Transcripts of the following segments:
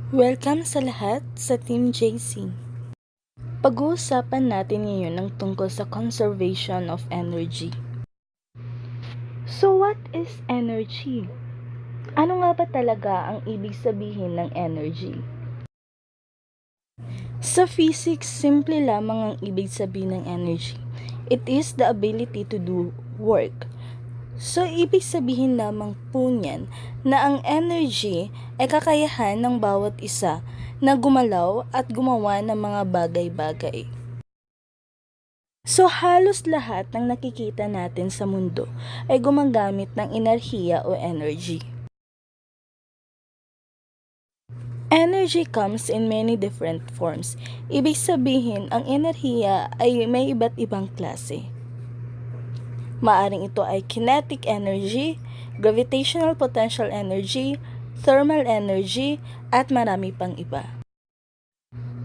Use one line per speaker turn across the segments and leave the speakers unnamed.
Welcome sa lahat sa Team JC. Pag-uusapan natin ngayon ang tungkol sa conservation of energy. So what is energy? Ano nga ba talaga ang ibig sabihin ng energy? Sa physics, simple lamang ang ibig sabihin ng energy. It is the ability to do work. So, ibig sabihin lamang po niyan na ang energy ay kakayahan ng bawat isa na gumalaw at gumawa ng mga bagay-bagay. So, halos lahat ng nakikita natin sa mundo ay gumagamit ng enerhiya o energy. Energy comes in many different forms. Ibig sabihin, ang enerhiya ay may iba't ibang klase. Maaring ito ay kinetic energy, gravitational potential energy, thermal energy, at marami pang iba.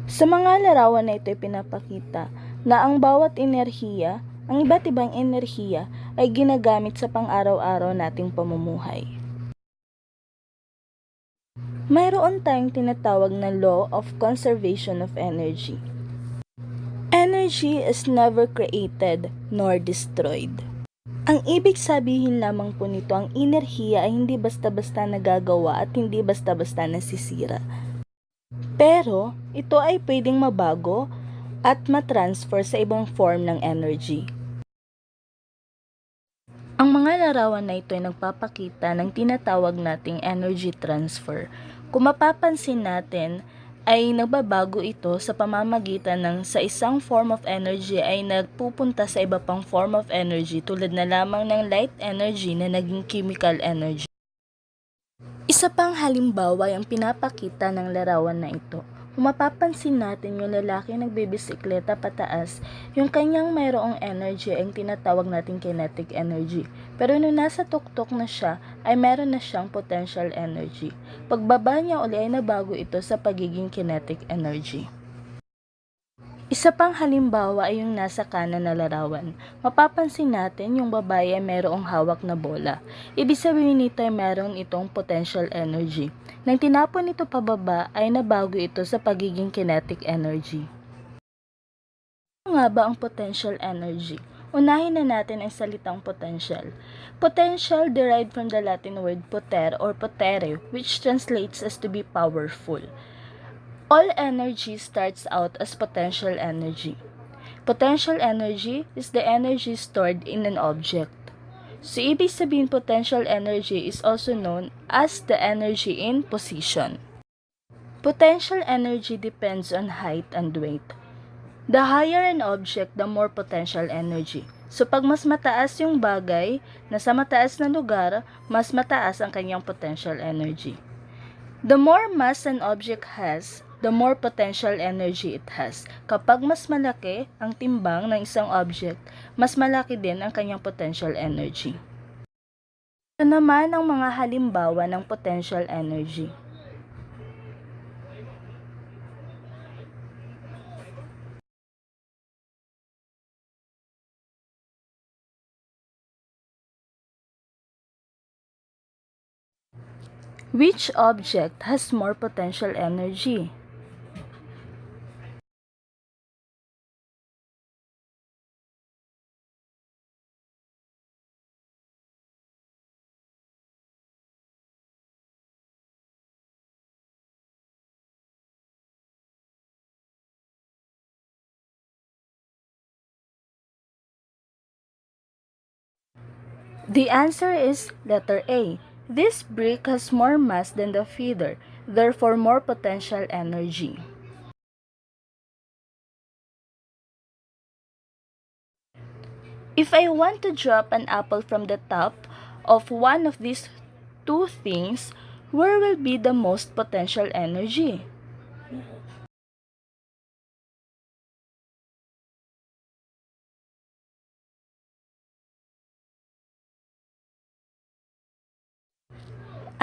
Sa mga larawan na ito ay pinapakita na ang bawat enerhiya, ang iba't ibang enerhiya ay ginagamit sa pang-araw-araw nating pamumuhay. Mayroon tayong tinatawag na law of conservation of energy. Energy is never created nor destroyed. Ang ibig sabihin lamang po nito, ang enerhiya ay hindi basta-basta nagagawa at hindi basta-basta nasisira. Pero, ito ay pwedeng mabago at matransfer sa ibang form ng energy. Ang mga larawan na ito ay nagpapakita ng tinatawag nating energy transfer. Kung mapapansin natin, ay nagbabago ito sa pamamagitan ng sa isang form of energy ay nagpupunta sa iba pang form of energy tulad na lamang ng light energy na naging chemical energy. Isa pang halimbawa ay ang pinapakita ng larawan na ito. Kung mapapansin natin yung lalaki nagbibisikleta pataas, yung kanyang mayroong energy ay tinatawag nating kinetic energy. Pero nung nasa tuktok na siya, ay meron na siyang potential energy. Pagbaba niya uli ay nabago ito sa pagiging kinetic energy. Isa pang halimbawa ay yung nasa kanan na larawan. Mapapansin natin yung babae ay mayroong hawak na bola. Ibig sabihin nito ay meron itong potential energy. Nang tinapon ito pababa ay nabago ito sa pagiging kinetic energy. Ano nga ba ang potential energy? Unahin na natin ang salitang potential. Potential derived from the Latin word poter or potere, which translates as to be powerful. All energy starts out as potential energy. Potential energy is the energy stored in an object. So, ibig sabihin potential energy is also known as the energy in position. Potential energy depends on height and weight. The higher an object, the more potential energy. So, pag mas mataas yung bagay, nasa mataas na lugar, mas mataas ang kanyang potential energy. The more mass an object has, the more potential energy it has. Kapag mas malaki ang timbang ng isang object, mas malaki din ang kanyang potential energy. Ito naman ang mga halimbawa ng potential energy. Which object has more potential energy? The answer is letter A. This brick has more mass than the feather, therefore more potential energy. If I want to drop an apple from the top of one of these two things, where will be the most potential energy?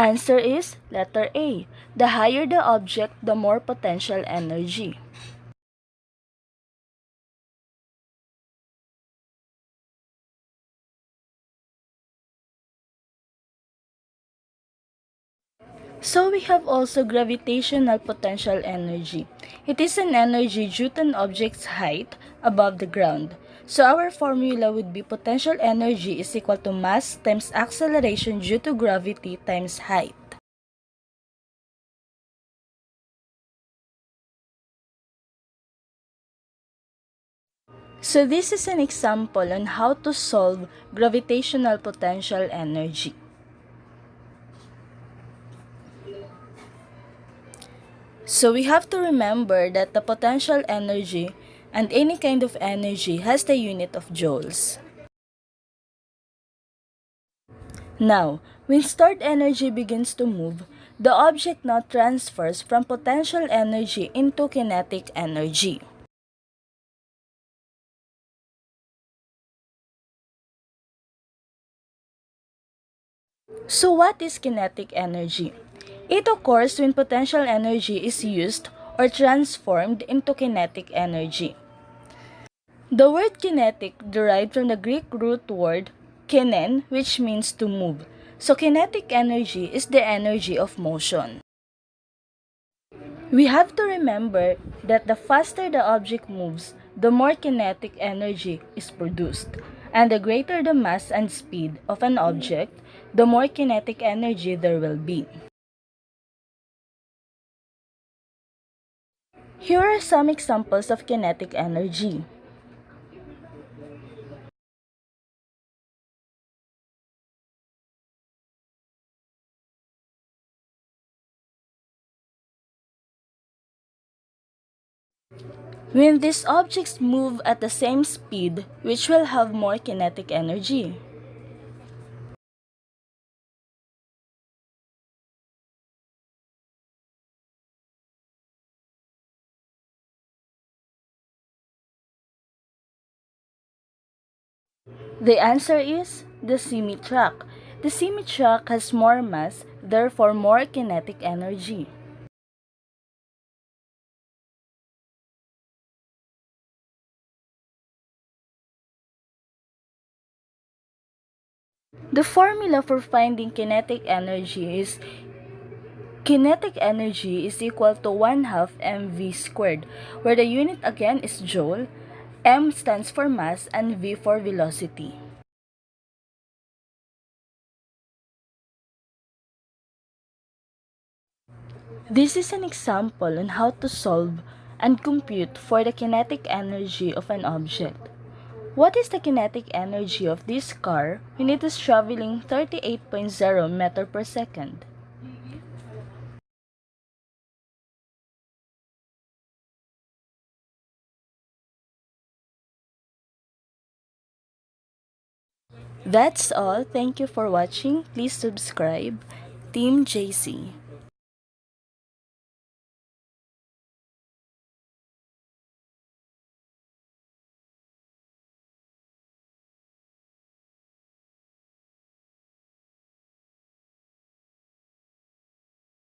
Answer is letter A. The higher the object, the more potential energy. So we have also gravitational potential energy. It is an energy due to an object's height above the ground. So our formula would be potential energy is equal to mass times acceleration due to gravity times height. So this is an example on how to solve gravitational potential energy. So we have to remember that the potential energy and any kind of energy has the unit of joules. Now, when stored energy begins to move, the object now transfers from potential energy into kinetic energy. So what is kinetic energy? It occurs when potential energy is used or transformed into kinetic energy. The word kinetic derived from the Greek root word kinen, which means to move. So kinetic energy is the energy of motion. We have to remember that the faster the object moves, the more kinetic energy is produced. And the greater the mass and speed of an object, the more kinetic energy there will be. Here are some examples of kinetic energy. When these objects move at the same speed, which will have more kinetic energy? The answer is the semi-truck. The semi-truck has more mass, therefore more kinetic energy. The formula for finding kinetic energy is kinetic energy is equal to 1/2 mv squared, where the unit again is joule, m stands for mass, and v for velocity. This is an example on how to solve and compute for the kinetic energy of an object. What is the kinetic energy of this car when it is traveling 38.0 meter per second? That's all. Thank you for watching. Please subscribe. Team JC.